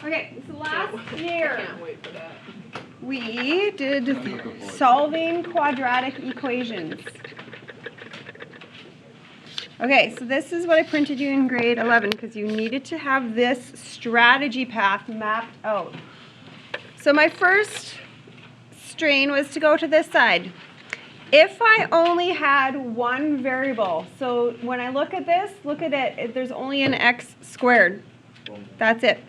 Okay, so last year I can't wait for that. we did solving quadratic equations. Okay, so this is what I printed you in grade 11 because you needed to have this strategy path mapped out. So my first strain was to go to this side. If I only had one variable, so when I look at this, look at it, there's only an x squared. That's it.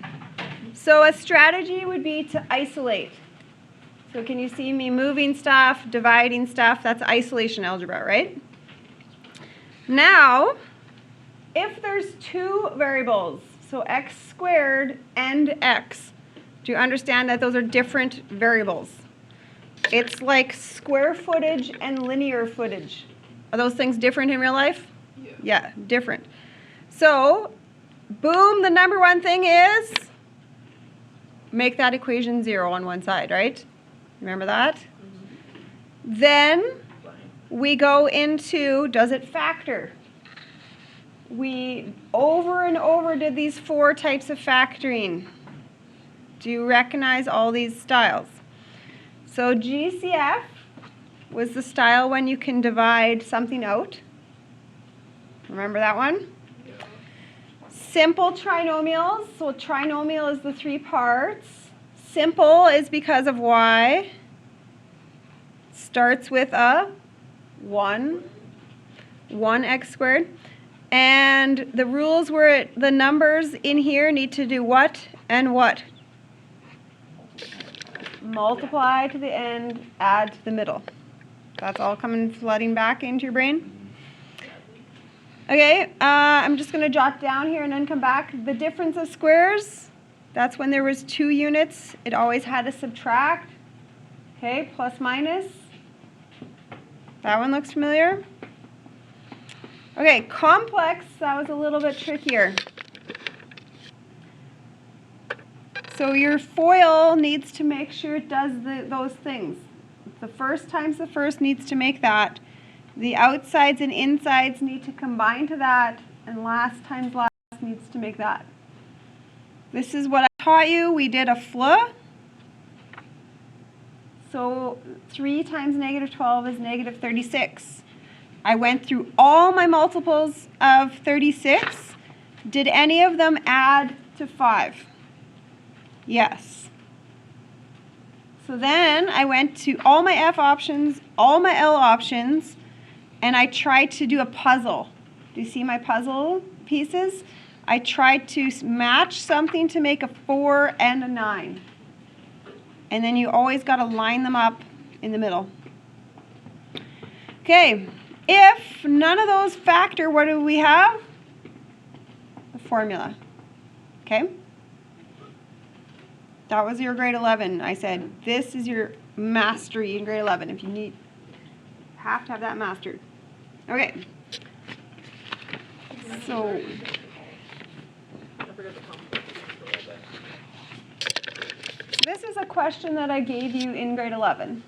So a strategy would be to isolate. So can you see me moving stuff, dividing stuff? That's isolation algebra, right? Now, if there's two variables, so x squared and x, do you understand that those are different variables? It's like square footage and linear footage. Are those things different in real life? Yeah, different. So, boom, the number one thing is make that equation 0 on one side, right? Remember that? Mm-hmm. Then we go into, does it factor? We over and over did these 4 types of factoring. Do you recognize all these styles? So GCF was the style when you can divide something out. Remember that one? Yeah. Simple trinomials. So trinomial is the 3 parts. Simple is because of y. Starts with a 1x squared. And the rules were the numbers in here need to do what and what? Multiply to the end, add to the middle. That's all coming flooding back into your brain. Okay, I'm just going to jot down here and then come back. The difference of squares, that's when there was 2 units. It always had to subtract. Okay, plus minus. That one looks familiar. Okay, complex, that was a little bit trickier. So your FOIL needs to make sure it does those things. The first times the first needs to make that. The outsides and insides need to combine to that. And last times last needs to make that. This is what I taught you. We did a FLA. So 3 times negative 12 is negative 36. I went through all my multiples of 36. Did any of them add to 5? Yes. So then I went to all my F options, all my L options, and I tried to do a puzzle. Do you see my puzzle pieces? I tried to match something to make a 4 and a 9. And then you always got to line them up in the middle. Okay, if none of those factor, what do we have? The formula. Okay? That was your grade 11. I said, this is your mastery in grade 11. If you have to have that mastered. Okay. So, this is a question that I gave you in grade 11.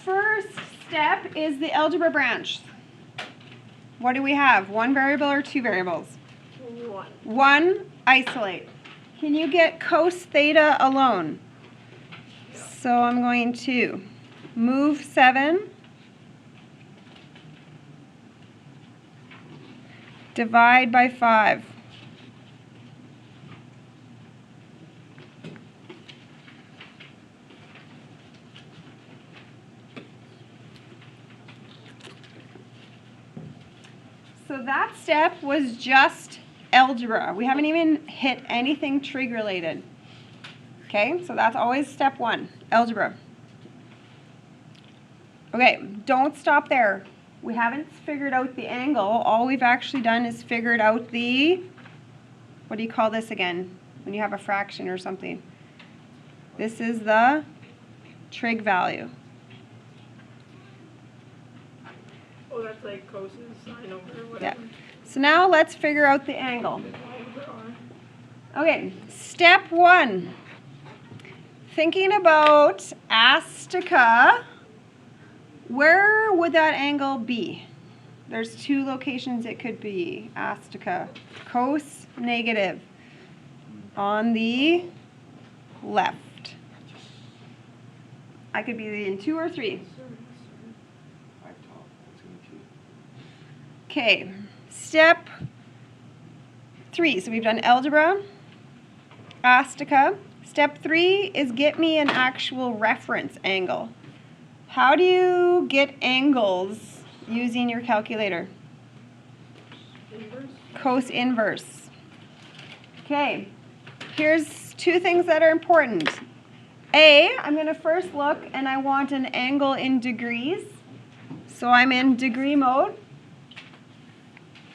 First step is the algebra branch. What do we have? 1 variable or 2 variables? 1. 1, isolate. Can you get cos theta alone? Yeah. So I'm going to move 7, divide by 5. So that step was just algebra. We haven't even hit anything trig related. Okay, so that's always step 1, algebra. Okay, don't stop there. We haven't figured out the angle. All we've actually done is figured out the, what do you call this again? When you have a fraction or something. This is the trig value. Oh, that's like cosine sine over whatever. Yeah. So now let's figure out the angle. Okay, step 1. Thinking about Astica, where would that angle be? There's two locations it could be. Astica. Cos negative. On the left. I could be in 2 or 3. Okay, step 3. So we've done algebra, Astica. Step 3 is get me an actual reference angle. How do you get angles using your calculator? Inverse. Cos inverse. Okay, here's 2 things that are important. I'm going to first look and I want an angle in degrees. So I'm in degree mode.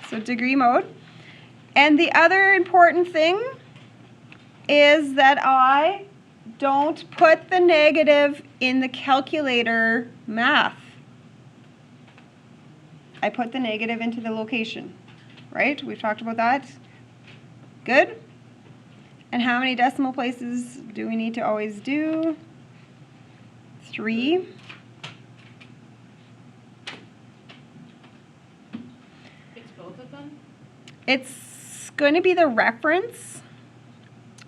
So degree mode. And the other important thing is that I don't put the negative in the calculator math. I put the negative into the location, right? We've talked about that. Good? And how many decimal places do we need to always do? 3. It's both of them? It's going to be the reference.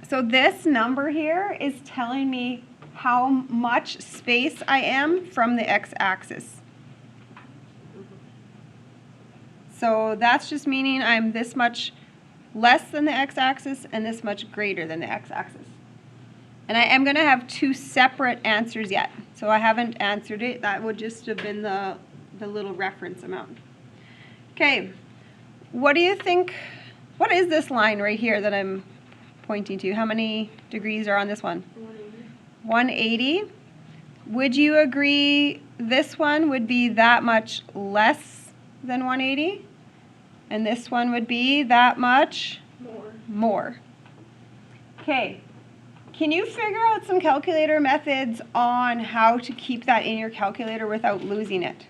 So this number here is telling me how much space I am from the x-axis. So that's just meaning I'm this much less than the x-axis and this much greater than the x-axis. And I am going to have 2 separate answers yet. So I haven't answered it. That would just have been the little reference amount. Okay, what do you think? What is this line right here that I'm pointing to? How many degrees are on this one? 180. 180. Would you agree this one would be that much less than 180? And this one would be that much more. Okay. Can you figure out some calculator methods on how to keep that in your calculator without losing it?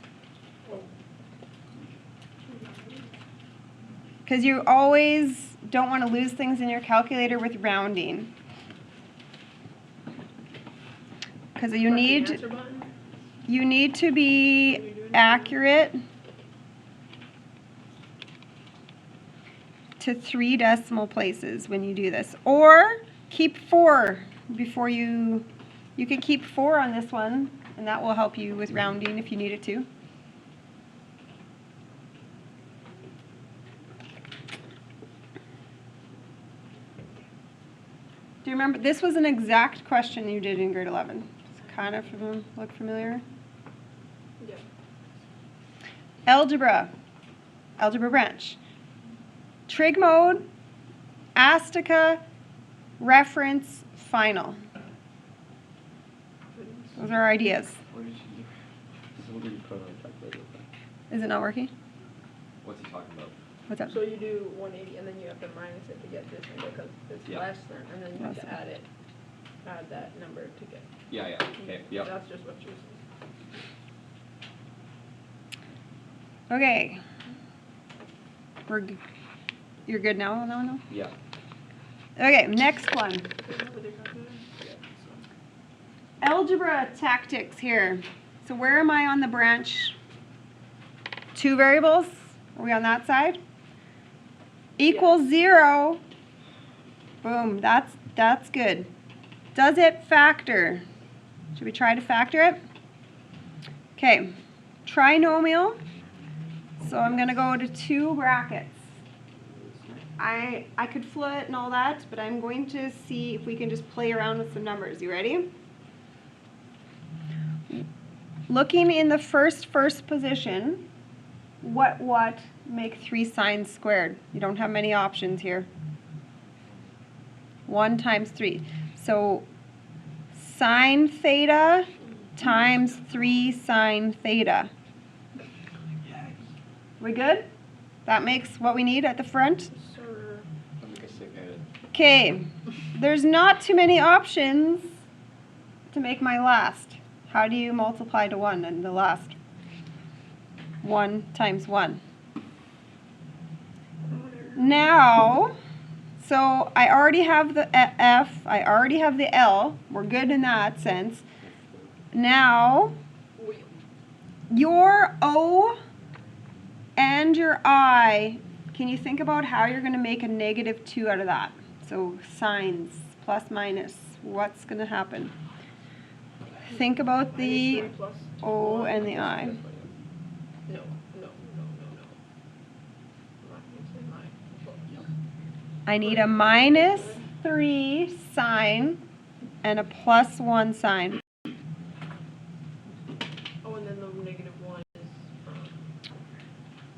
Because you always don't want to lose things in your calculator with rounding. Because you need to be accurate to 3 decimal places when you do this. Or keep 4 before you can keep 4 on this one, and that will help you with rounding if you need it to. Do you remember, this was an exact question you did in grade 11. It's kind of look familiar? Yeah. Algebra branch. Trig mode, Astica, reference, final. Those are our ideas. Is it not working? What's he talking about? What's up? So you do 180 and then you have to minus it to get this number because it's Yeah. less than, and then you have to add that number to get. Yeah, okay, yep. That's just what you're saying. Okay. You're good now on that one, though? Yeah. Okay, next one. Yeah, Algebra tactics here. So where am I on the branch? 2 variables? Are we on that side? Equals 0. Boom, that's good. Does it factor? Should we try to factor it? Okay, trinomial. So I'm going to go to 2 brackets. I could flip and all that, but I'm going to see if we can just play around with some numbers. You ready? Looking in the first position, what make 3 sines squared? You don't have many options here. 1 times 3. So sine theta times 3 sine theta. We good? That makes what we need at the front? Sir. I'll make a sick edit. Okay, there's not too many options to make my last. How do you multiply to 1 in the last? 1 times 1. Now, so I already have the F, I already have the L. We're good in that sense. Now, your O and your I, can you think about how you're going to make a -2 out of that? So signs, plus, minus, what's going to happen? Think about the -3 plus O 1. and the I. No, no, no, no, no. I'm not gonna say mine. Well, I need a -3 sign and a +1 sign. Oh, and then the -1 is from.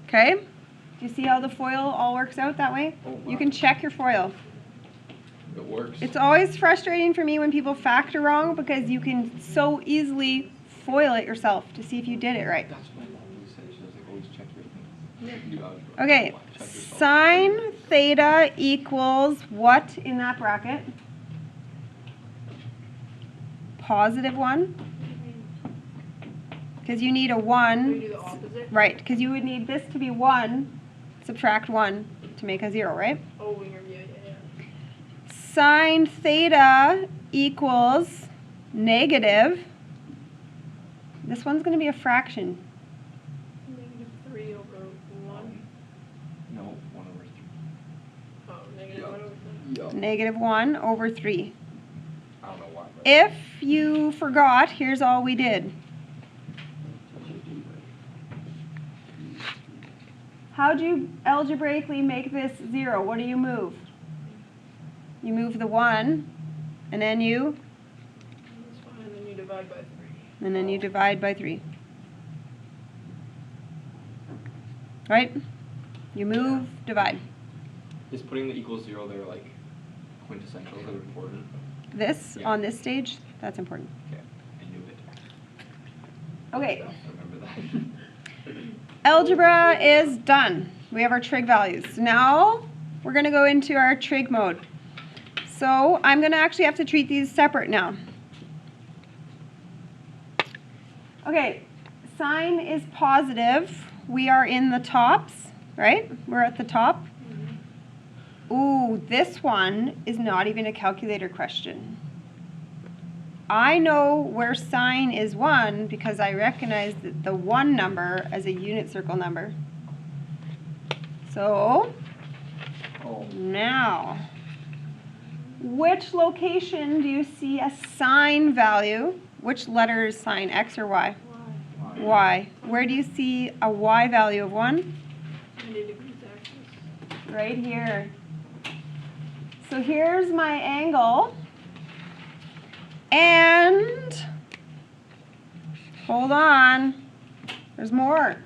Okay? Do you see how the FOIL all works out that way? Oh, You wow. can check your FOIL. It works. It's always frustrating for me when people factor wrong because you can so easily FOIL it yourself to see if you did it right. That's what my mom always said. She was like, always check your things. You do algebra. Okay, Check yourself. sine theta equals what in that bracket? +1. Because you need a So you 1. do the opposite? Right, because you would need this to be 1, subtract 1 to make a 0, right? Oh, we're, yeah. Sine theta equals negative. This one's going to be a fraction. -3 over 1. No, 1 over 3. Oh, negative Yeah. 1 over 3. Yeah. -1 over 3. I don't know why. But If you forgot, here's all we did. How'd you algebraically make this 0? What do you move? You move the 1, and then you That's fine, and then you divide by 3. and then you divide by 3. Right? You move, divide. Is putting the equals 0 there like quintessential? Is that important? This, Yeah. on this stage, that's important. Okay, I knew it. Okay, I remember that. algebra is done. We have our trig values. Now, we're going to go into our trig mode. So, I'm going to actually have to treat these separate now. Okay, sine is positive. We are in the tops, right? We're at the top. Ooh, this one is not even a calculator question. I know where sine is 1 because I recognize the 1 number as a unit circle number. So, Oh. now, which location do you see a sine value? Which letter is sine, X or Y? Why? Y. Where do you see a Y value of 1? 90 degrees axis. Right here. So here's my angle. And, hold on, there's more.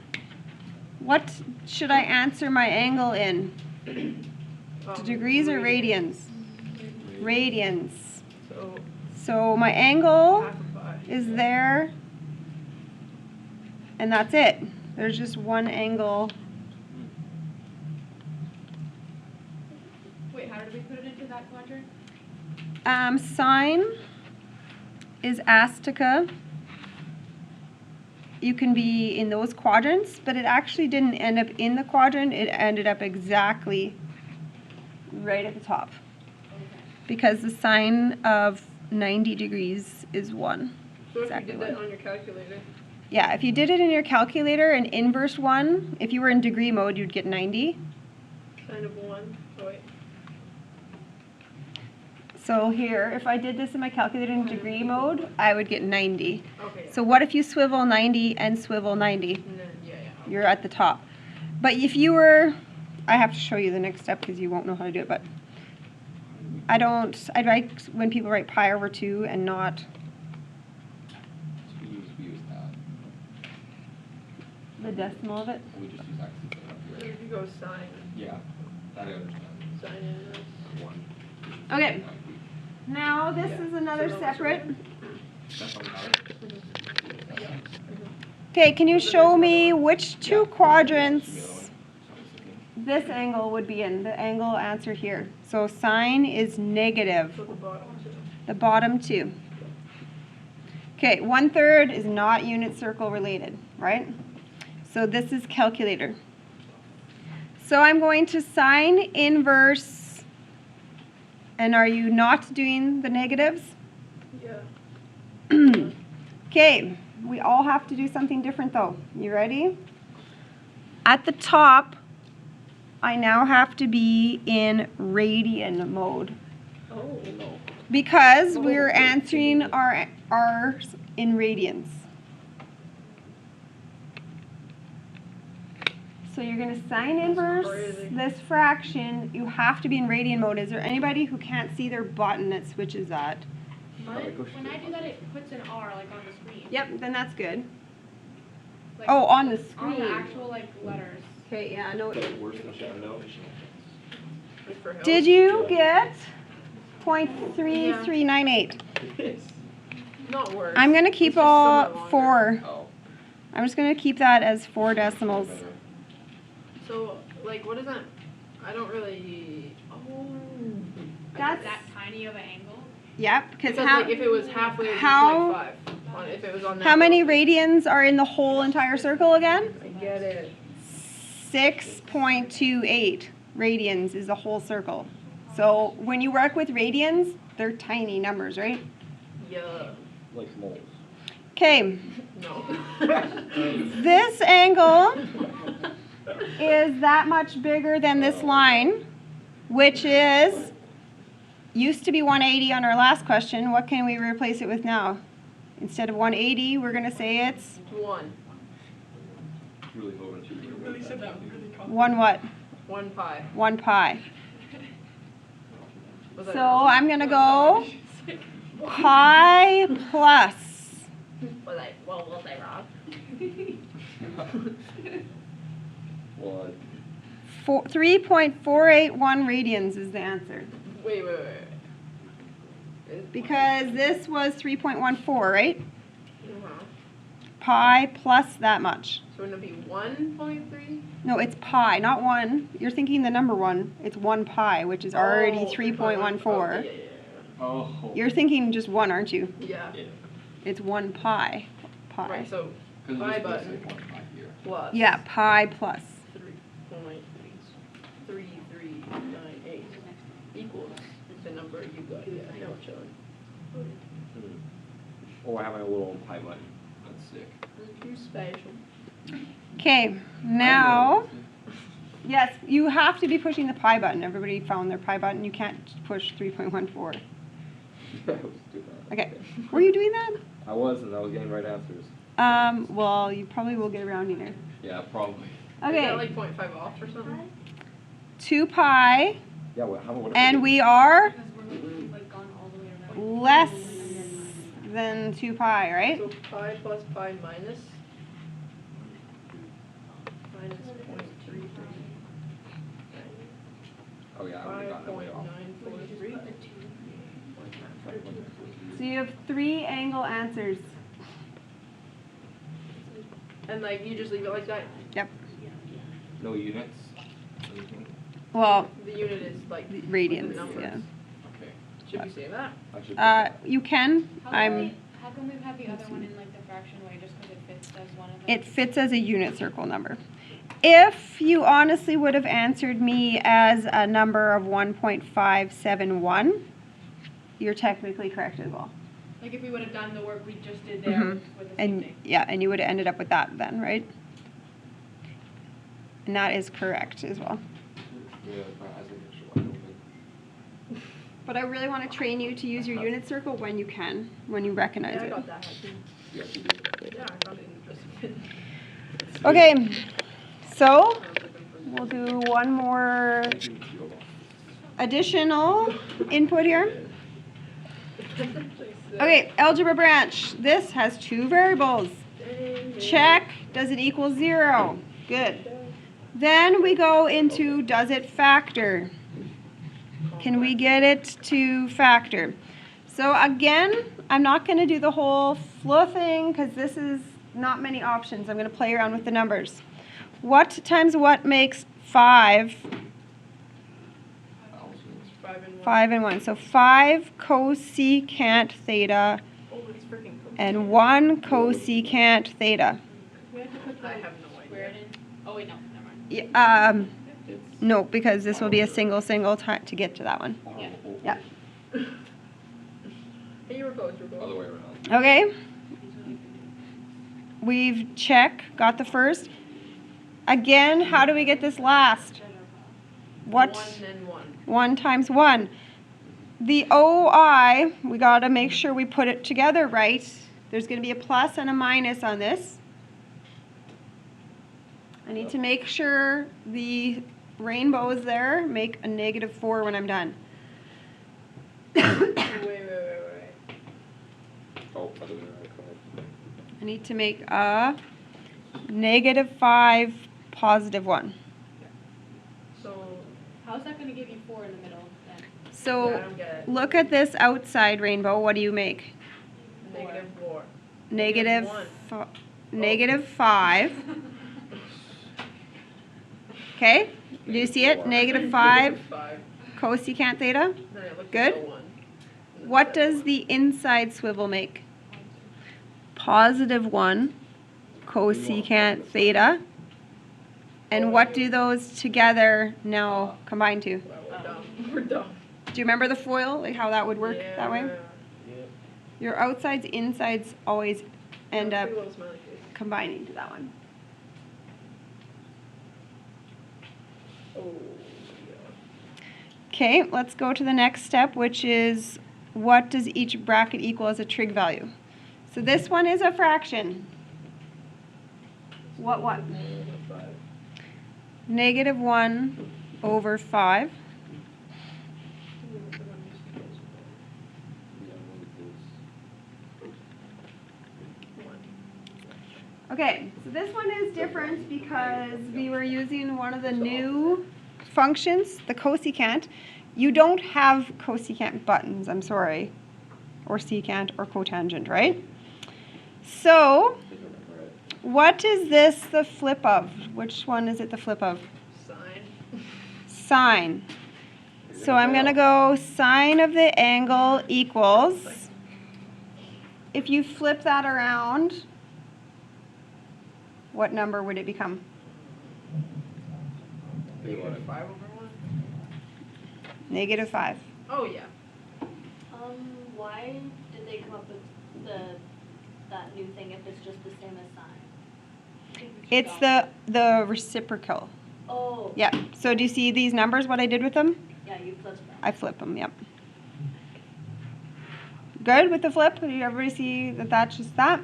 What should I answer my angle in? Degrees or radians? Radians. So, So my angle half of pi. is there, and that's it. There's just one angle. Wait, how did we put it into that quadrant? Sine is astica. You can be in those quadrants, but it actually didn't end up in the quadrant. It ended up exactly right at the top. Okay. Because the sine of 90 degrees is 1. So if Exactly you did that one. on your calculator, Yeah, if you did it in your calculator, an inverse 1, if you were in degree mode, you'd get 90. sine of 1, oh wait, So here, if I did this in my calculator in degree mode, I would get 90. okay. So what if you swivel 90 and swivel 90? And then, yeah. You're at the top. But if you were, I have to show you the next step because you won't know how to do it, but I write, when people write pi over 2 and not We use that. the decimal of it. We just use axes up So here. if you go sine, Yeah, that I understand. sine inverse. 1. Okay. Now this Yeah. is another So that's separate. That's how we have it. Okay, can you show me which two Yeah. quadrants this angle would be in? The angle answer here. So sine is negative. So the bottom two. The bottom two. Okay, 1/3 is not unit circle related, right? So this is calculator. So I'm going to sine inverse, and are you not doing the negatives? Yeah. Okay, we all have to do something different though. You ready? At the top, I now have to be in radian mode Oh, no. because we're answering our r's in radians. So you're going to sine inverse crazy. this fraction. You have to be in radian mode. Is there anybody who can't see their button that switches that? Mine, when I do that, it puts an R like on the screen. Yep, then that's good. Like, Oh, on the on screen. the actual like letters. Okay, yeah, no. Worse than shadow. Good for health. Did you get 0.3398? Not worse. I'm going to It's keep just all somewhat longer. 4. Oh. I'm just going to keep that as 4 decimals. So, like, what is that? I don't really. Oh. That's- that tiny of an angle. Yep, because Because, how, like, if it was halfway, it'd be how- 0.5. If it was on that. how many level. radians are in the whole entire circle again? I get it. 6.28 radians is the whole circle. So when you work with radians, they're tiny numbers, right? Yeah. Like moles. Okay, No. this angle is that much bigger than this line, which is, used to be 180 on our last question. What can we replace it with now? Instead of 180, we're going to say it's 1. Really hoping to really said that. 1 what? 1 pi. 1 pi. Was that So wrong? I'm going to go pi plus. Was I wrong? What? 3.481 radians is the answer. Wait. Because this was 3.14, right? Uh-huh. Pi plus that much. So wouldn't it be 1.3? No, it's pi, not 1. You're thinking the number 1. It's 1 pi, which is already Oh, 3.14. Yeah. Oh. You're thinking just 1, aren't you? Yeah. Yeah. It's 1 pi. Pi. Right, so Because pi it was button supposed to say 1 here. plus. Yeah, pi plus. 3.3398 equals the number you got. Yeah, no, chilling. Oh, I have my little pie button. That's sick. Too special. Okay, now, yes, you have to be pushing the pi button. Everybody found their pi button. You can't push 3.14. Okay, were you doing that? I was, and I was getting right answers. Well, you probably will get around here. Yeah, probably. Is Okay, that like 0.5 off or something? 2 pi, Yeah, what if I and did- we are Because we're like gone all the way around. less than 2 pi, right? So pi plus pi minus 0.33. Oh yeah, I would have gotten it way off. 5.943. So you have 3 angle answers. And like you just leave it like that. Yep. No units? Anything? Well, The unit is like the the radians, numbers. yeah. Okay. Should we say that? I should put that. You can. How I'm. come we have the other one in like the fraction way just because it fits as one of them? It fits as a unit circle number. If you honestly would have answered me as a number of 1.571, you're technically correct as well. Like if we would have done the work we just did there Mhm. with the same And thing. yeah, and you would have ended up with that then, right? And that is correct as well. Yeah, my eyes are extra wide open. But I really want to train you to use your unit circle when you can, when you recognize Yeah, I it. got that. You actually do. Yeah, I found it interesting. Okay, so we'll do one more additional input here. Okay, algebra branch. This has 2 variables. Check. Does it equal 0? Good. Then we go into does it factor? Can we get it to factor? So again, I'm not going to do the whole flow thing because this is not many options. I'm going to play around with the numbers. What times what makes 5? 5 and 1. So 5 cosecant theta Oh, it's freaking cool. and 1 cosecant theta. We have to put I the have no idea. squared in. Oh wait, no, never mind. Yeah, no, because this will be a single time to get to that one. Yeah. Yeah. Hey, you were close. Other way around. Okay. We've got the first. Again, how do we get this last? What? 1 and 1. 1 times 1. The OI, we got to make sure we put it together right. There's going to be a plus and a minus on this. I need to make sure the rainbow is there. Make a -4 when I'm done. Wait. Oh, other way around, correct. I need to make a -5, +1. So, How's that gonna give you 4 in the middle then? I So don't get it. look at this outside rainbow. What do you make? -4. Negative, One. -5. Okay, do you see it? -5 5. cosecant theta. Then I looked Good. at the 1. And What it does said the inside swivel make? +1 cosecant theta. And what do those together now combine to? 1. Well, we're dumb. We're dumb. Do you remember the FOIL, like how that would work that way? Yeah. Your outsides, insides always end up Big little smiley face. combining to that one. Oh, yeah. Okay, let's go to the next step, which is what does each bracket equal as a trig value? So this one is a fraction. What? More than 5. -1/5. Okay, so this one is different because we were using one of the new functions, the cosecant. You don't have cosecant buttons, I'm sorry, or secant or cotangent, right? So, what is this the flip of? Which one is it the flip of? Sine. Sine. So I'm going to go sine of the angle equals, if you flip that around, what number would it become? -5/1. -5. Oh yeah. Why did they come up with that new thing if it's just the same as sine? It's the reciprocal. Oh. Yeah. So do you see these numbers, what I did with them? Yeah, you flipped them. I flip them, yep. Good with the flip? Did everybody see that that's just that?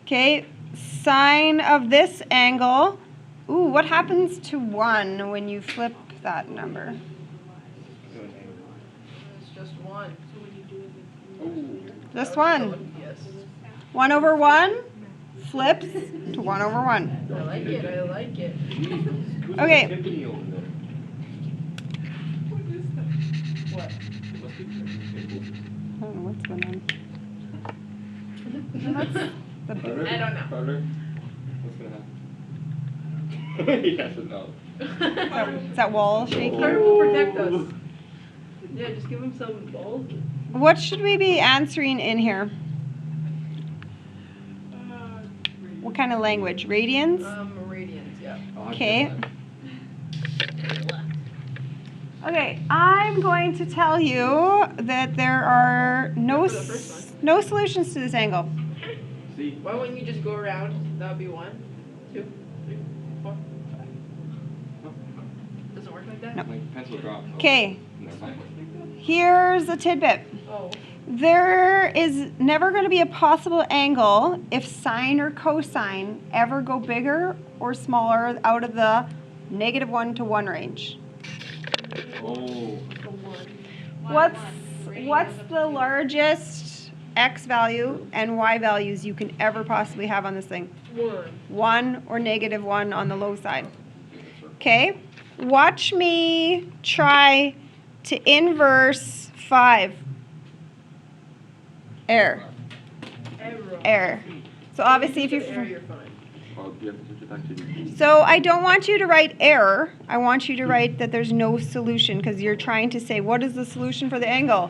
Okay, sine of this angle. Ooh, what happens to 1 when you flip that number? It's just 1. Just 1. Yes. 1/1 flips to 1/1. I like it. I like it. Okay. Tiffany over there. What? I don't know what's going on. That's the Carter? I don't know. Carter? What's gonna happen? Yes or no? is that wall shaking? Carter will protect us. Yeah, just give him some balls. What should we be answering in here? What kind of language? Radians? Radians, yeah. Oh, I Okay. get that. Okay, I'm going to tell you that there are no For the first one. no solutions to this angle. See? Why wouldn't you just go around? That would be 1, 2, 3, 4, 5. Doesn't work like that? No. My pencil dropped. Oh, Okay, never mind. here's a tidbit. Oh. There is never going to be a possible angle if sine or cosine ever go bigger or smaller out of the -1 to 1 range. Oh. The 1. What's the largest x value and y values you can ever possibly have on this thing? 1. 1 or -1 on the low side. Okay, watch me try to inverse 5. Error. Error. So obviously if you... error, you're fine. Oh, you have to switch it back to the... So I don't want you to write error. I want you to write that there's no solution because you're trying to say, what is the solution for the angle?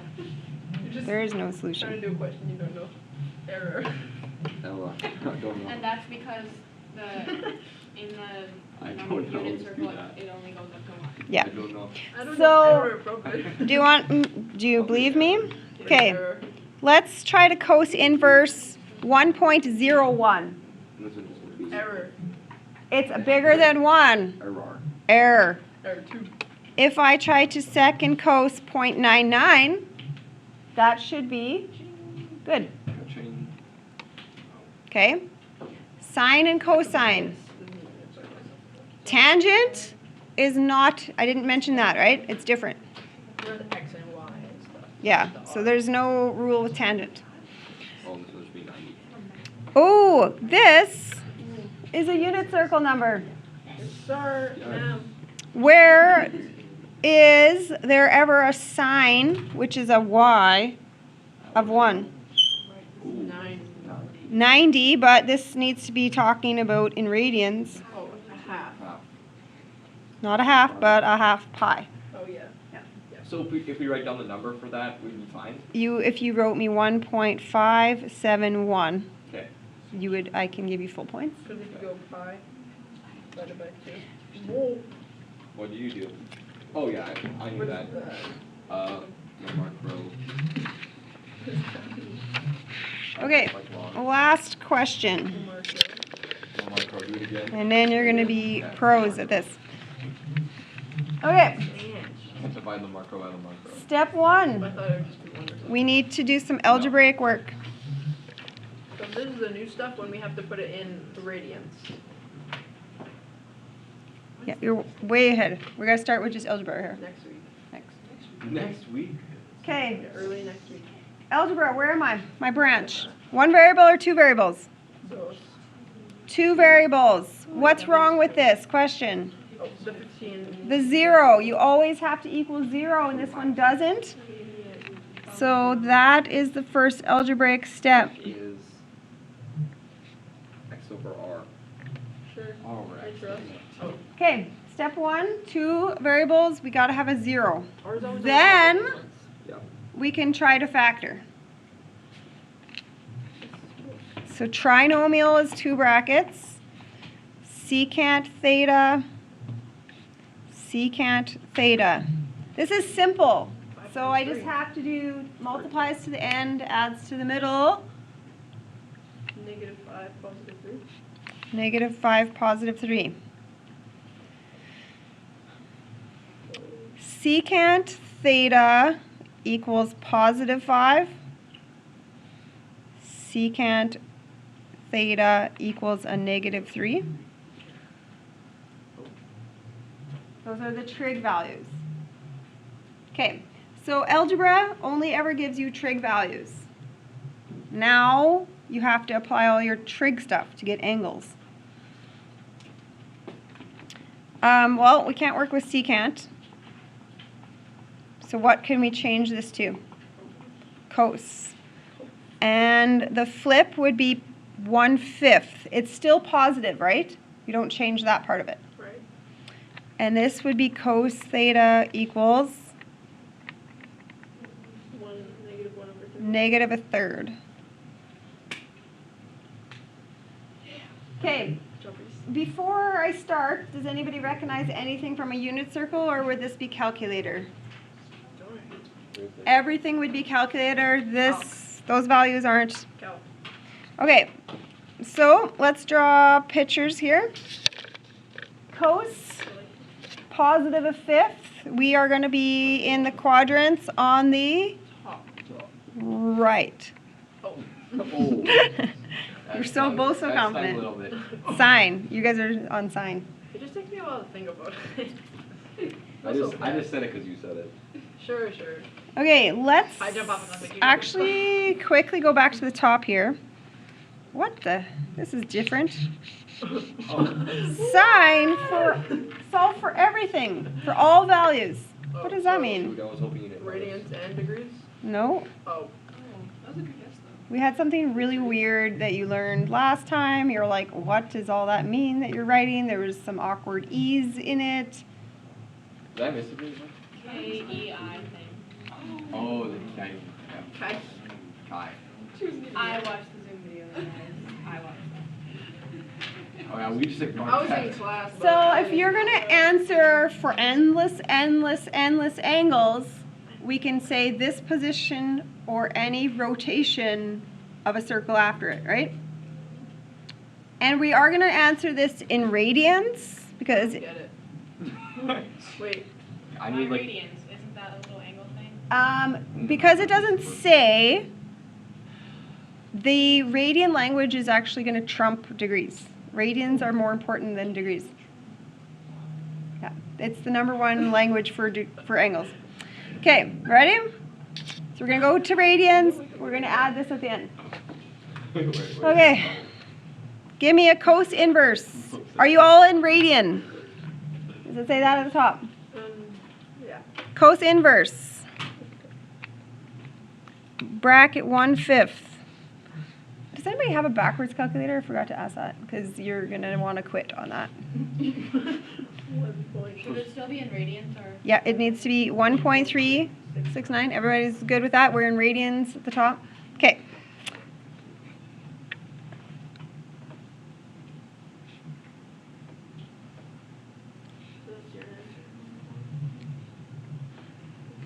You're just There is no trying to solution. do a question you don't know. Error. Ella, I don't know. And that's because in the I unit don't know. circle, Do that. it only goes up to 1. Yeah. I don't know. I don't So- know error appropriate. Do you believe me? Okay. Error. Let's try to cos inverse 1.01. This one just would be... Error. It's bigger than 1. Error. Error. Or 2. If I try to sec and cos 0.99, that should be good. Chain. Okay? Sine and cosine. Tangent is not, I didn't mention that, right? It's different. There's X and Y and stuff. Yeah, so there's no rule with tangent. Oh, this must be 90. Oh, this is a unit circle number. Yes, sir. Ma'am. Where is there ever a sine, which is a y, of 1? 9. 90, but this needs to be talking about in radians. Oh, a half. Not a half, but a half pi. Oh, yeah. So if we write down the number for that, we'd be fine? If you wrote me 1.571, Okay. I can give you full points. Because if you go pi divided by 2. Whoa. What do you do? Oh yeah, I knew that. No macro. Okay, last question. No macro, do it again. And then you're going to be pros at this. Okay, Divide the macro by the macro. step I 1. thought it would just be 1 or something. We need to do some algebraic work. So this is the new stuff when we have to put it in radians. Yeah, you're way ahead. We're going to start with just algebra here. Next week. Next week? Okay, Yeah, early next week. algebra, where am I? My branch. 1 variable or 2 variables? So, it's- 2 variables. What's wrong with this question? oh, the 15. The 0. You always have to equal 0, and this one doesn't. So that is the first algebraic step. Is x over r. Sure. R over I x. trust. Oh, Okay, step 1, 2 variables, we got to have a 0. ours always Then- have ones. Yeah. We can try to factor. So trinomial is 2 brackets. Secant theta. Secant theta. This is simple. So I just have to do multiplies to the end, adds to the middle. Negative 5, positive 3. Negative 5, positive 3. Secant theta equals positive 5. Secant theta equals a negative 3. Those are the trig values. Okay, so algebra only ever gives you trig values. Now you have to apply all your trig stuff to get angles. Well, we can't work with secant. So what can we change this to? Cos. And the flip would be 1/5. It's still positive, right? You don't change that part of it. Right. And this would be cos theta equals 1, negative 1 over 3. negative 1/3. Okay, Jumpies. before I start, does anybody recognize anything from a unit circle, or would this be calculator? Everything would be calculator. Those values aren't. Cal. Okay, so let's draw pictures here. Cos, positive 1/5. We are going to be in the quadrants on the Top. right. Oh. Oh. You're so both so That's a confident. little bit. Sine. You guys are on sine. It just takes me a while to think about it. I just said it because you said it. Sure. Okay, let's I jump off and I'm like, actually quickly go back to the top here. What the? This is different. Sine for solve for everything, for all values. What does that mean? I was hoping you didn't. Radians and degrees? No. Oh. That was a good guess though. We had something really weird that you learned last time. You're like, what does all that mean that you're writing? There was some awkward E's in it. Did I miss it? KEI thing. Oh, the Kai. Kai. Kai. I watched the Zoom video, guys. I watched that. Oh yeah, we just ignored I was that. in class. but So I if you're going didn't- to answer for endless angles, we can say this position or any rotation of a circle after it, right? And we are going to answer this in radians because Get it. Wait. I Why need like, radians? Isn't that a little angle thing? because it doesn't say, the radian language is actually going to trump degrees. Radians are more important than degrees. Yeah, it's the number one language for angles. Okay, ready? So we're going to go to radians. We're going to add this at the end. Okay. Give me a cos inverse. Are you all in radian? Does it say that at the top? Yeah. Cos inverse. Bracket 1/5. Does anybody have a backwards calculator? I forgot to ask that because you're going to want to quit on that. Should it still be in radians or? Yeah, it needs to be 1.369. Everybody's good with that? We're in radians at the top? Okay.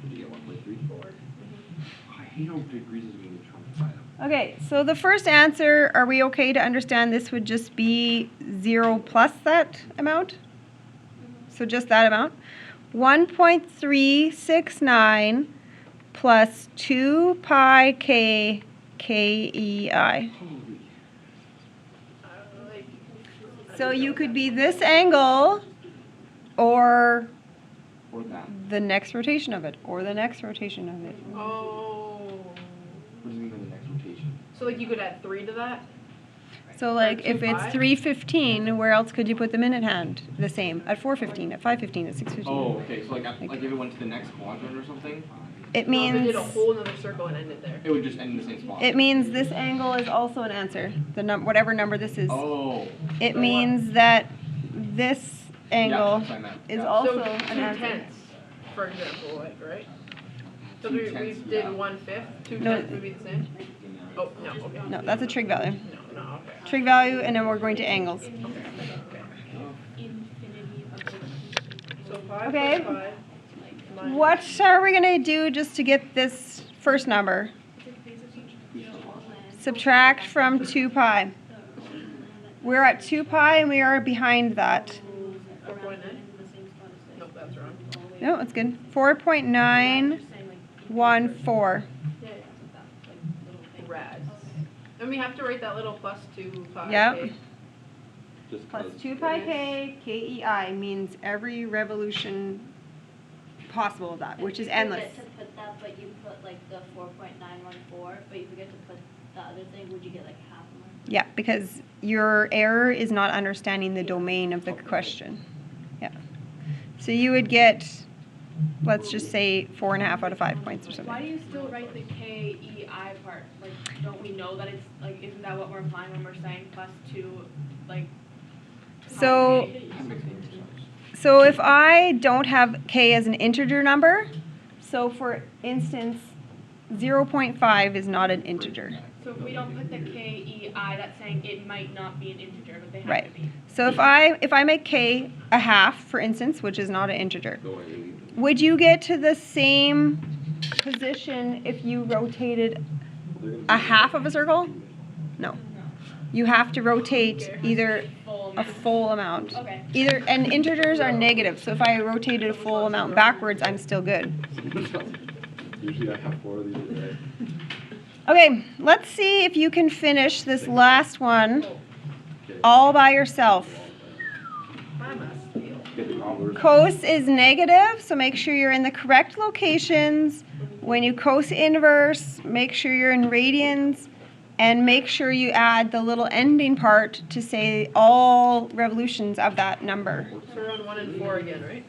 did you get 1.3? I hate how degrees is going to be trumped by them. Okay, so the first answer, are we okay to understand this would just be 0 plus that amount? So just that amount. 1.369 plus 2 pi k kei. Holy. So you could be this angle or Or that. the next rotation of it or the next rotation of it. Oh. What does it mean by the next rotation? So like you could add 3 to that? So like Or if 2 it's pi? 3:15, where else could you put the minute hand? The same at 4:15, at 5:15, at 6:15. Oh, okay. So like if it went to the next quadrant or something, It No, if it means did a whole another circle and ended there. it would just end in the same spot. it means this angle is also an answer. The whatever number this is. Oh. It means that this angle that's what I meant. is Yeah. also So an 2 answer. tenths, for example, like, right? So 2 we tenths, did yeah. 1/5. 2 No. tenths would be the same? Oh, no, okay. No, that's a trig value. No, okay. Trig value, and then we're going to angles. Infinity of the. So 5 Okay. plus 5 minus. What are we gonna do just to get this first number? Subtract from 2 pi. We're at 2 pi and we are behind that. 4.9? Nope, that's wrong. No, it's good. 4.914. Yeah, yeah. Rad. And we have to write that little plus 2 pi. Yep. k. Just Plus 'cause- 2 pi k kei means every revolution possible of that, which is endless. You forget to put that, but you put like the 4.914, but you forget to put the other thing, would you get like half more? Yeah, because your error is not understanding the domain of the question. Yeah. So you would get, let's just say 4.5 out of 5 points or Why something. do you still write the KEI part? Like, don't we know that it's, like, isn't that what we're implying when we're saying plus 2, like? So, pi k? That makes more sense. so if I don't have k as an integer number, so for instance, 0.5 is not an integer. So if we don't put the KEI, that's saying it might not be an integer, but they have Right. to be. So if I make k a half, for instance, which is not an integer, Go away, leave. would you get to the same position if you rotated a half of a circle? No. You have to rotate either Full a amount. full amount. Okay. Either, and integers are negative, so if I rotated a full amount backwards, I'm still good. Usually I have 4 of these, right? Okay, let's see if you can finish this last one all by yourself. I must feel. Get the cobblers. Cos is negative, so make sure you're in the correct locations. When you cos inverse, make sure you're in radians, and make sure you add the little ending part to say all revolutions of that number. So we're on 1 and 4 again, right?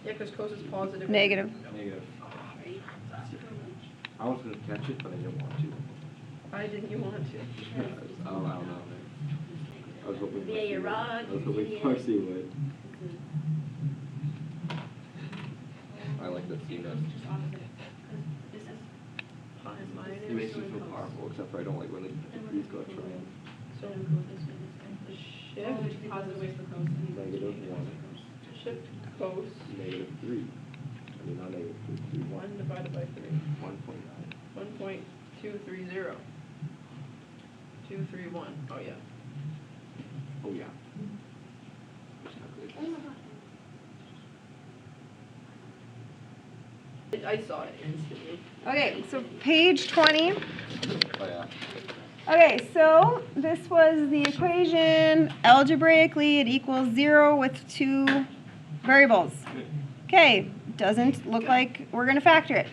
Yeah, because cos is positive. Negative. Negative. I was gonna catch it, but I didn't want to. Why didn't you want to? I don't know. I was hoping. Yeah, you're wrong. I was hoping Marcy would. I like that scene. Pi minus. It makes me feel powerful, except for I don't like when these go trying. So Which shift, positive ways for cos. Negative 1, shift cos negative 3. I mean, not negative 3, 3, 1 divided by 3. 1.9. 1.230. 231. Oh yeah. Oh, yeah. I saw it instantly. Okay, so page 20. Oh, yeah. Okay, so this was the equation. Algebraically, it equals 0 with 2 variables. Okay, doesn't look like we're going to factor it.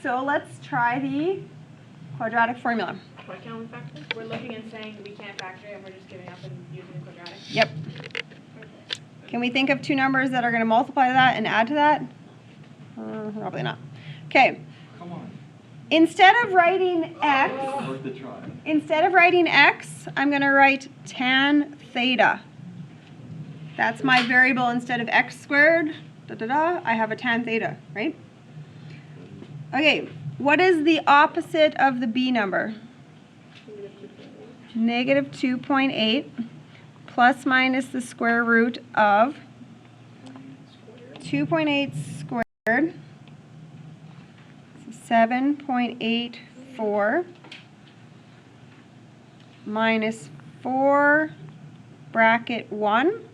So let's try the quadratic formula. Why can't we factor? We're looking and saying we can't factor it and we're just giving up and using the quadratic. Yep. Can we think of two numbers that are going to multiply that and add to that? Probably not. Okay. Come on. Instead of writing x, Worth the try. I'm going to write tan theta. That's my variable instead of x squared. I have a tan theta, right? Okay, what is the opposite of the b number? Negative 2.8 plus minus the square root of 2.8 squared. 7.84 minus 4 bracket 1,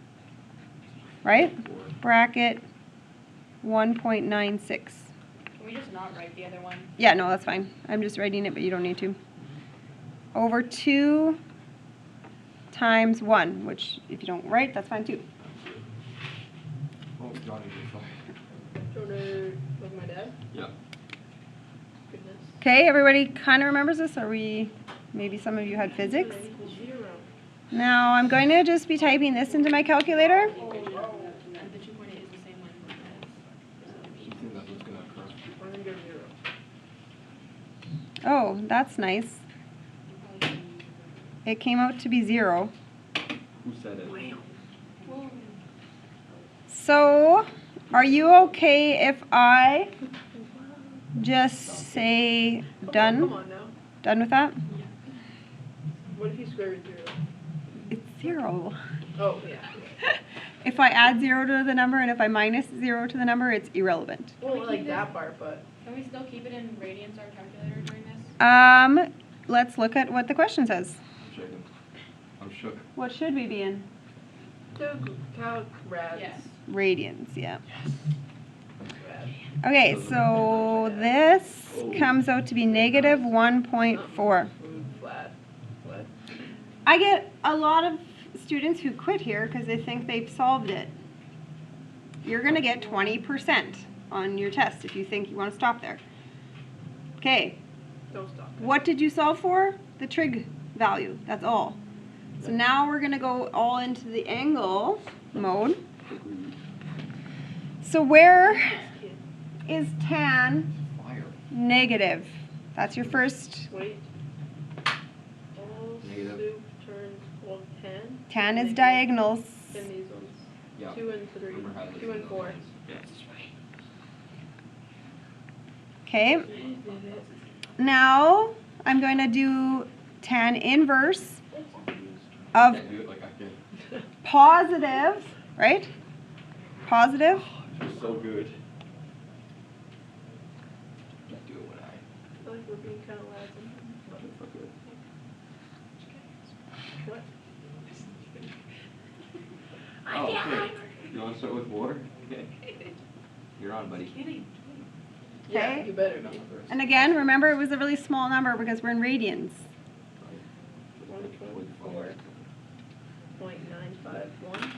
right? Bracket 1.96. Can we just not write the other one? Yeah, no, that's fine. I'm just writing it, but you don't need to. Over 2 times 1, which if you don't write, that's fine too. Oh, Johnny, sorry. Jordan with my dad. Yeah. Goodness. Okay, everybody kind of remembers this, or maybe some of you had physics. 0. Now I'm going to just be typing this into my calculator. And the 2.8 is the same one. You think that's what's gonna occur? I'm gonna go 0. Oh, that's nice. It came out to be 0. Who said it? So, are you okay if I just say Come done? on now. Done with that? What if you square root 0? It's 0. Oh, yeah. If I add 0 to the number and if I minus 0 to the number, it's irrelevant. Well, like that part, but. Can we still keep it in radians or calculator during this? Let's look at what the question says. I'm shaking. I'm shook. What should we be in? Calc rads. Yes. Radians, yeah. Rad. Okay, so this comes out to be negative 1.4. Flat. What? I get a lot of students who quit here because they think they've solved it. You're going to get 20% on your test if you think you want to stop there. Okay, Don't stop. what did you solve for? The trig value, that's all. So now we're going to go all into the angle mode. So where is tan Fire. negative? That's your first. Wait. All Negative. soup turns, well, 10. Tan is diagonals. And these ones. Yeah. 2 and 3. Remember how this 2 and is 4. Yes. Okay. Now I'm going to do tan inverse of Can't do it like I can. positive, right? Positive. You're so good. Just do it when I. I feel like we're being kind of loud sometimes. But it's so good. What? Oh, okay. You want to start with water? Okay. You're on, buddy. Yeah, Okay. you better be. And again, remember it was a really small number because we're in radians. 124.951.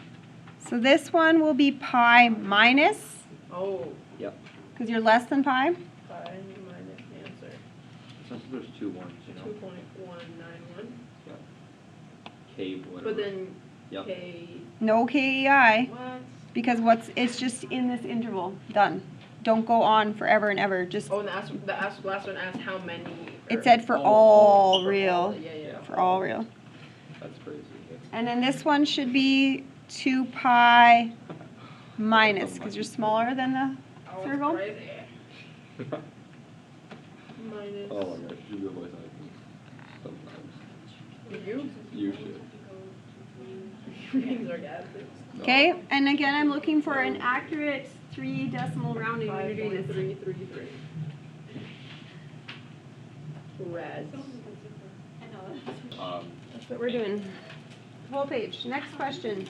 So this one will be pi minus, Oh, Yep. because you're less than pi. pi minus answer. Since there's 2 1s, you know. 2.191. Yep. K, whatever. But then Yep. K. No KEI, What? because it's just in this interval. Done. Don't go on forever and ever. Just Oh, and the last one asked how many. it or- said for Oh, all for real. all, yeah, yeah. For all real. That's crazy. And then this one should be 2 pi minus, because you're smaller than the Oh, it's circle. right there. Minus. Oh my gosh, you realize I can sometimes. You? You should. Being sarcastic. No. Okay, and again, I'm looking for an accurate 3 decimal rounding when you're doing this. 5.333. Rads. I know. Um, That's what we're doing. whole page. Next question.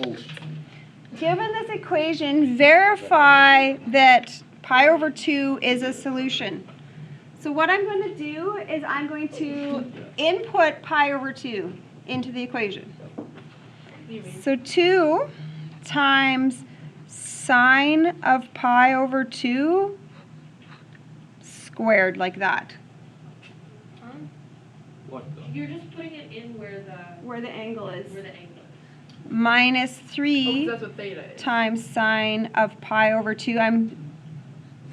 Oh, Given this equation, verify that pi over 2 is a solution. So what I'm going to do is I'm going to input pi over 2 into the equation. So 2 times sine of pi over 2 squared, like that. what the? You're just putting it in where Where the angle is. the angle is. Minus Oh, 3 'cause that's what theta is. times sine of pi over 2.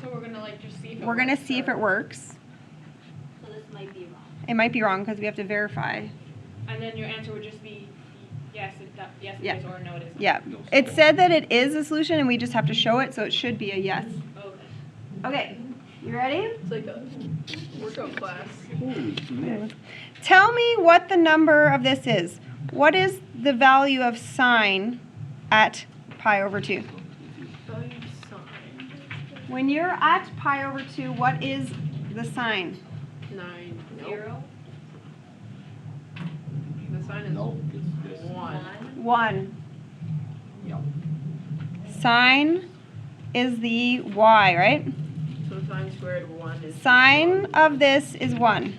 So we're gonna like just see if it We're going to works, see if or- it works. So this might be wrong. It might be wrong because we have to verify. And then your answer would just be yes, yes it Yeah. is, or no it isn't. Yeah. It said that it is a solution and we just have to show it, so it should be a yes. Okay. Okay, you ready? It's like a workout class. Holy smokes. Tell me what the number of this is. What is the value of sine at pi over 2? Value sine. When you're at pi over 2, what is the sine? 9. Nope. 0, The sine is No, it's this. 1. 1. Yep. Sine is the y, right? So sine squared 1 is. Sine of this is 1.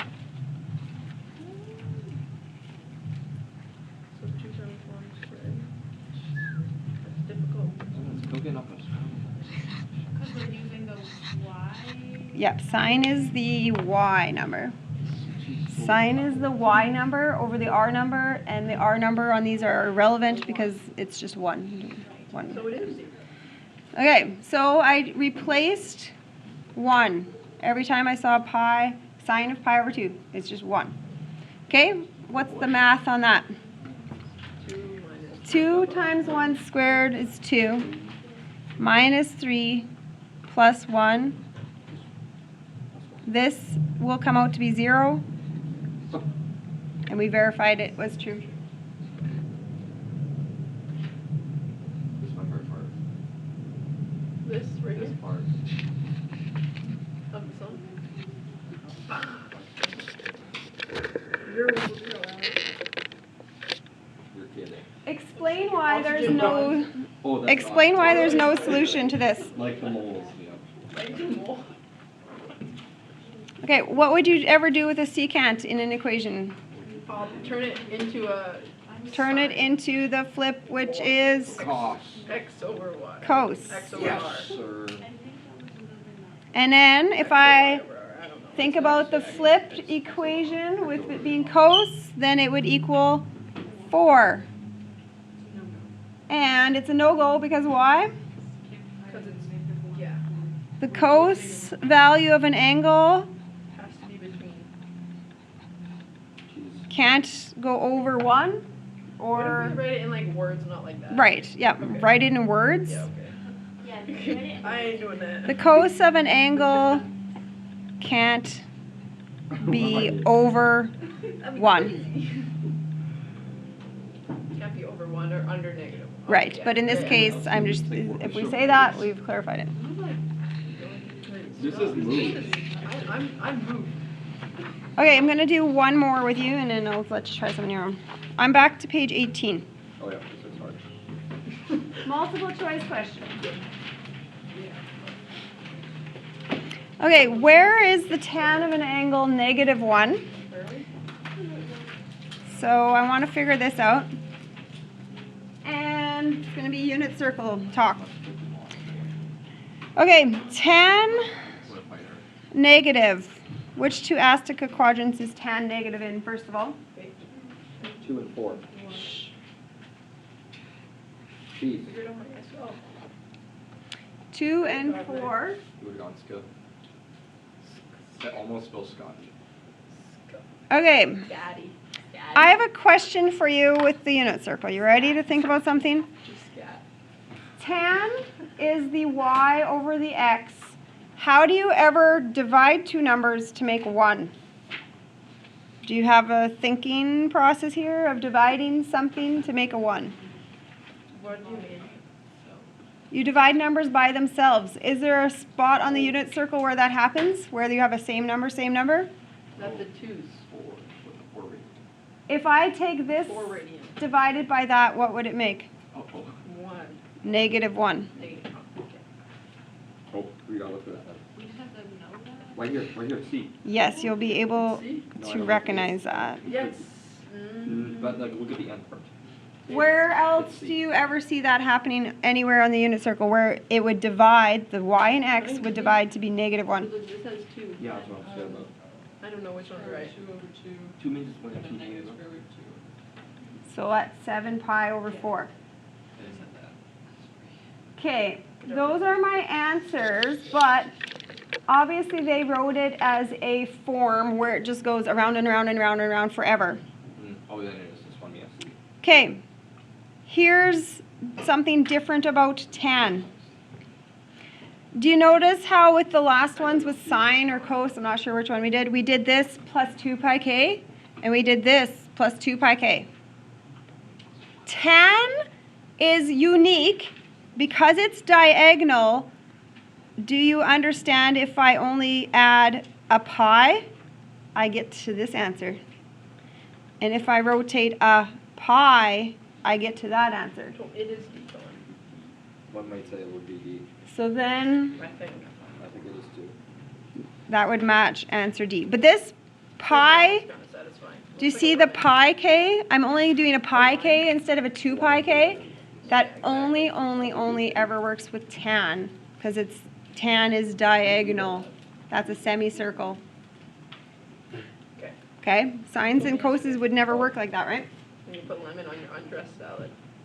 So 2 times 1 squared. That's difficult. Let's go get up a because we're using the y. Yep, sine is the y number. Sine is the y number over the r number, and the r number on these are irrelevant because it's just 1. So it is 0. Okay, so I replaced 1. Every time I saw pi, sine of pi over 2, it's just 1. Okay, what's the math on that? 2 minus. 2 times 1 squared is 2, minus 3 plus 1. This will come out to be 0, and we verified it was true. This is my favorite part. This right This here part. of the sum. You're a 0, Alex. You're kidding. Explain why there's Oxygen no. Oh, that's Explain why there's no Totally. solution to this. Like the moles, yeah. Like the mole. Okay, what would you ever do with a secant in an equation? Turn it into a. Turn it sine. into the flip, which is Cos. X over y. cos. X over Yes, r. sir. And then if X over I y over r, I don't know. think about the flipped equation with it being cos, then it would equal 4. And it's a no-go because why? Because it's, yeah, The cos value of an angle has to be between. Jeez. can't go over 1 What if or. we write it in like words, not like that? Right, yeah, Okay. write it in words. Yeah, Yeah, if you write it okay. in I ain't doing that. The cos of an angle can't be over That'd be 1. crazy. Can't be over 1 or under negative 1. Right, Yeah. but in this Yeah. case, I'm just, if we say that, we've clarified it. This is moved. I'm moved. Okay, I'm gonna do one more with you and then I'll let you try something on your own. I'm back to page 18. Oh, yeah, this is hard. Multiple choice question. Okay, where is the tan of an angle -1? So I want to figure this out. And it's going to be unit circle talk. Okay, tan What a fighter. negative. Which two Azteca quadrants is tan negative in, first of all? 2 and 4. Jeez. Figured out myself. 2 and 4. You would have gone Sco. That almost spells Scotch. Okay, Daddy. I have a question for you with the unit circle. You ready to think about something? Just scat. Tan is the y over the x. How do you ever divide two numbers to make 1? Do you have a thinking process here of dividing something to make a 1? What do you mean? You divide numbers by themselves. Is there a spot on the unit circle where that happens? Where you have a same number, same number? Not the 2s. 4 with the 4 reading. if I take this 4 radians. divided by that, what would it make? Oh, oh, 1 -1. negative. Okay. oh, we gotta look for that. We just have to know that. Right here, C. Yes, you'll be able See? No, I to don't recognize that. Yes. But like, look at the end part. Where else do you ever see that happening anywhere on the unit circle where it would divide, the y and x would divide to be -1? This has 2. Yeah, that's what I'm saying about. I don't know which one's right. 2 means it's like 2 negative. So that's 7 pi over 4. Okay, those are my answers, but obviously they wrote it as a form where it just goes around and around and around and around forever. Oh, then it is this one, yes. Okay, here's something different about tan. Do you notice how with the last ones with sine or cos, I'm not sure which one we did this plus 2 pi k, and we did this plus 2 pi k. Tan is unique because it's diagonal. Do you understand if I only add a pi, I get to this answer? And if I rotate a pi, I get to that answer. It is D, John. One might say it would be D. So then I think. I think it is too. that would match answer D. But this pi, It's kinda satisfying. do you Looks see like the pi k? I'm only doing a pi k instead of a 2 pi k. That only ever works with tan because tan is diagonal. That's a semicircle. Okay. Okay? Sines and coses would never work like that, right? And you put lemon on your undressed salad.